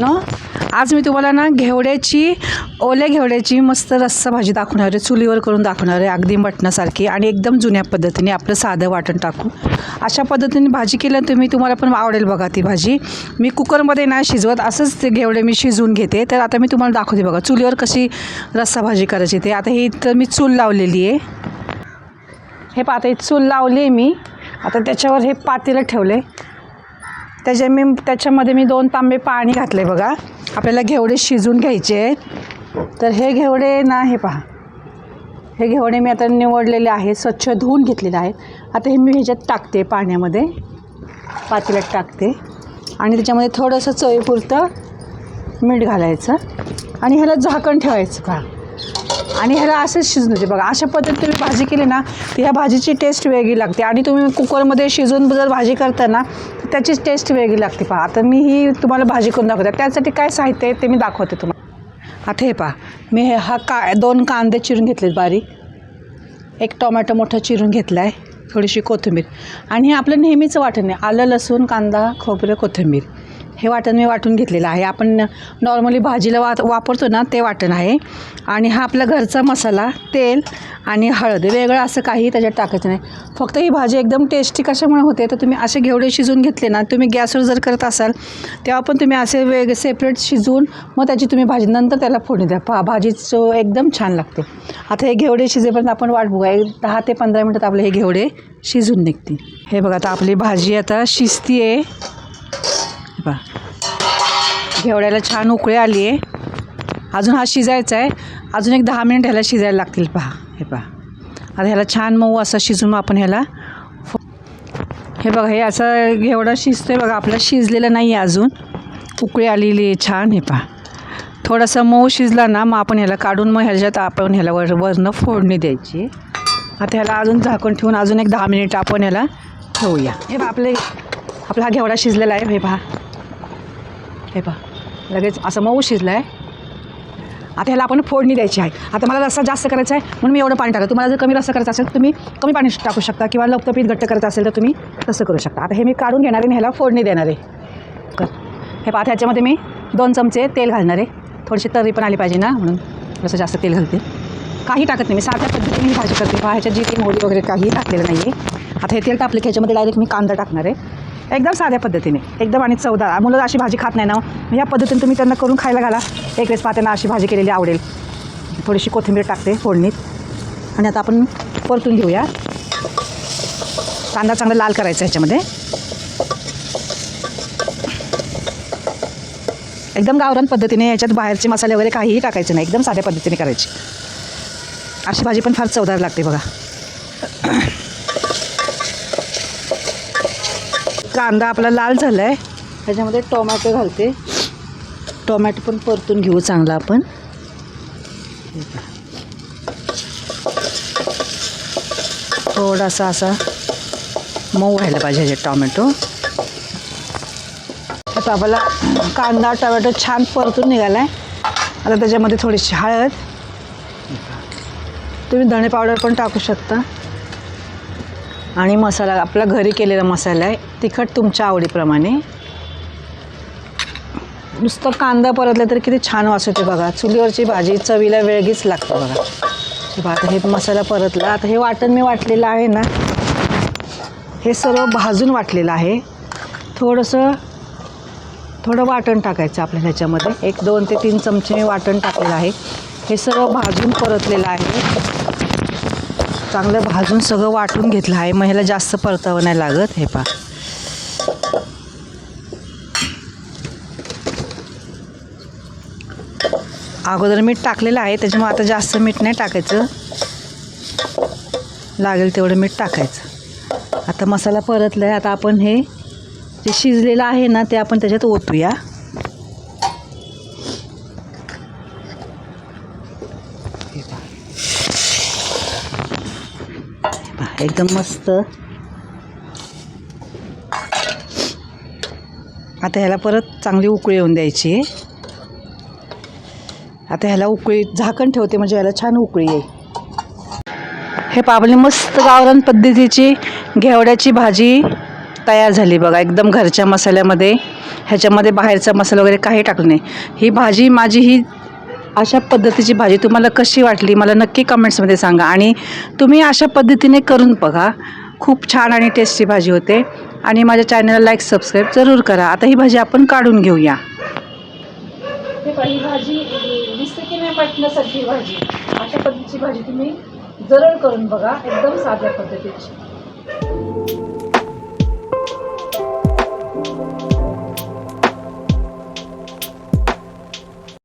मित्रांनो, आज मी तुम्हाला ना ओल्या घेवड्याची मस्त रस्सा भाजी दाखवणार आहे. चुलीवर करून दाखवणार आहे, अगदी मटणासारखी आणि एकदम जुन्या पद्धतीने आपलं साधं वाटण टाकून अशा पद्धतीने भाजी केलं तुम्हाला पण आवडेल बघा. ती भाजी मी कुकरमध्ये नाही शिजवत, असंच ते घेवडे मी शिजवून घेते. तर आता मी तुम्हाला दाखवते बघा चुलीवर कशी रस्सा भाजी करायची ते. आता ही तर मी चूल लावलेली आहे. हे पाहता, ही चूल लावली आहे मी. आता त्याच्यावर हे पातेलं ठेवले. त्याच्यामध्ये मी 2 तांबे पाणी घातले बघा. आपल्याला घेवडे शिजवून घ्यायचे आहेत. तर हे घेवडे ना, हे पहा, हे घेवडे मी आता निवडलेले आहे, स्वच्छ धुवून घेतलेले आहेत. आता हे मी ह्याच्यात टाकते, पाण्यामध्ये पातेल्यात टाकते आणि त्याच्यामध्ये थोडंसं चवीपुरतं मीठ घालायचं आणि ह्याला झाकण ठेवायचं पहा. आणि ह्याला असंच शिजून देते बघा. अशा पद्धतीने तुम्ही भाजी केली ना, तर ह्या भाजीची टेस्ट वेगळी लागते. आणि तुम्ही कुकरमध्ये शिजवून जर भाजी करता ना, तर त्याची टेस्ट वेगळी लागते पहा. आता मी ही तुम्हाला भाजी करून दाखवते. त्यासाठी काय साहित्य आहे ते मी दाखवते तुम्हाला. आता हे पहा, मी 2 कांदे चिरून घेतलेत बारीक, 1 टोमॅटो मोठा चिरून घेतला आहे, थोडीशी कोथिंबीर आणि हे आपलं नेहमीचं वाटण आहे. आलं, लसूण, कांदा, खोबरं, कोथिंबीर हे वाटण मी वाटून घेतलेलं आहे. आपण नॉर्मली भाजीला वापरतो ना, ते वाटण आहे. आणि हा आपला घरचा मसाला, तेल आणि हळद, वेगळं असं काही त्याच्यात टाकायचं नाही. फक्त ही भाजी एकदम टेस्टी कशामुळे होते, तर तुम्ही असे घेवडे शिजवून घेतले ना, तुम्ही गॅसवर जर करत असाल तेव्हा पण तुम्ही असे सेपरेट शिजवून मग त्याची तुम्ही भाजी नंतर त्याला फोडणी द्या पहा, भाजी एकदम छान लागते. आता हे घेवडे शिजेपर्यंत आपण वाट बघूया. 10 ते 15 मिनटात आपले हे घेवडे शिजून निघतील. हे बघा, आता आपली भाजी आता शिजती आहे पहा. घेवड्याला छान उकळी आली आहे. अजून हा शिजायचा आहे. अजून एक 10 मिनिट ह्याला शिजायला लागतील पहा. हे पहा, आता ह्याला छान मऊ असं शिजून आपण ह्याला हे बघा, हे असं घेवडा शिजतोय बघा. आपला शिजलेलं नाही आहे अजून, उकळी आलेली आहे छान. हे पहा, थोडासा मऊ शिजला ना, मग आपण ह्याला काढून मग ह्याच्यात आपण ह्याला वरनं फोडणी द्यायची. आता ह्याला अजून झाकण ठेवून अजून एक 10 मिनिट आपण ह्याला ठेवूया. हे पहा, आपला हा घेवडा शिजलेला आहे. हे पहा, लगेच असं मऊ शिजलं आहे. आता ह्याला आपण फोडणी द्यायची आहे. आता मला रस्सा जास्त करायचा आहे म्हणून मी एवढं पाणी टाकलं. तुम्हाला जर कमी रस्सा करायचा असेल तर तुम्ही कमी पाणी टाकू शकता, किंवा लपतपीत घट्ट करायचं असेल तर तुम्ही तसं करू शकता. आता हे मी काढून घेणार आहे आणि ह्याला फोडणी देणार आहे. हे पहा, ह्याच्यामध्ये मी 2 चमचे तेल घालणार आहे. थोडीशी तर्री पण आली पाहिजे ना, म्हणून थोडंसं जास्त तेल घालते. काही टाकत नाही मी, साध्या पद्धतीने ही भाजी करते पहा. ह्याच्यात जी मोहरी वगैरे काही टाकलेलं नाही आहे. आता हे तेल टाकलं की ह्याच्यामध्ये डायरेक्ट मी कांदा टाकणार आहे, एकदम साध्या पद्धतीने, एकदम आणि चवदार. मुलं अशी भाजी खात नाही ना, ह्या पद्धतीने तुम्ही त्यांना करून खायला घाला. एक वेळेस पाहताना अशी भाजी केलेली आवडेल. थोडीशी कोथिंबीर टाकते फोडणीत आणि आता आपण परतून घेऊया. कांदा चांगला लाल करायचा ह्याच्यामध्ये. एकदम गावरान पद्धतीने, याच्यात बाहेरचे मसाले वगैरे काहीही टाकायचे नाही, एकदम साध्या पद्धतीने करायची. अशी भाजी पण फार चवदार लागते बघा. कांदा आपला लाल झाला आहे, त्याच्यामध्ये टोमॅटो घालते. टोमॅटो पण परतून घेऊ चांगला आपण. थोडासा असा मऊ व्हायला पाहिजे ह्याच्यात टोमॅटो. आता आपला कांदा टोमॅटो छान परतून निघाला आहे. आता त्याच्यामध्ये थोडीशी हळद, तुम्ही धणे पावडर पण टाकू शकता. आणि मसाला आपला घरी केलेला मसाला आहे, तिखट तुमच्या आवडीप्रमाणे. नुसतं कांदा परतला तर किती छान वास येते बघा. चुलीवरची भाजी चवीला वेगळीच लागते बघा. आता हे मसाला परतला. आता हे वाटण मी वाटलेलं आहे ना, हे सर्व भाजून वाटलेलं आहे. थोडं वाटण टाकायचं आपल्याला ह्याच्यामध्ये. 2 ते 3 चमचे वाटण टाकलेलं आहे. हे सर्व भाजून परतलेलं आहे. चांगलं भाजून सगळं वाटून घेतलं आहे, मग ह्याला जास्त परतावं नाही लागत. हे पहा, अगोदर मीठ टाकलेलं आहे, त्याच्यामुळे आता जास्त मीठ नाही टाकायचं, लागेल तेवढं मीठ टाकायचं. आता मसाला परतला आहे. आता आपण हे जे शिजलेलं आहे ना, ते आपण त्याच्यात ओतूया. एकदम मस्त. आता ह्याला परत चांगली उकळी येऊन द्यायची. आता ह्याला झाकण ठेवते म्हणजे ह्याला छान उकळी येईल. हे पाबली मस्त गावरान पद्धतीची घेवड्याची भाजी तयार झाली बघा, एकदम घरच्या मसाल्यामध्ये. ह्याच्यामध्ये बाहेरचा मसाला वगैरे काही टाकलं नाही. ही भाजी माझी ही अशा पद्धतीची भाजी तुम्हाला कशी वाटली मला नक्की कमेंट्समध्ये सांगा. आणि तुम्ही अशा पद्धतीने करून बघा, खूप छान आणि टेस्टी भाजी होते. आणि माझ्या चॅनलला लाईक सबस्क्राईब जरूर करा. आता ही भाजी आपण काढून घेऊया. ही भाजी दिसते की नाही पटण्यासारखी भाजी. अशा पद्धतीची भाजी तुम्ही जरूर करून बघा, एकदम साध्या पद्धतीची.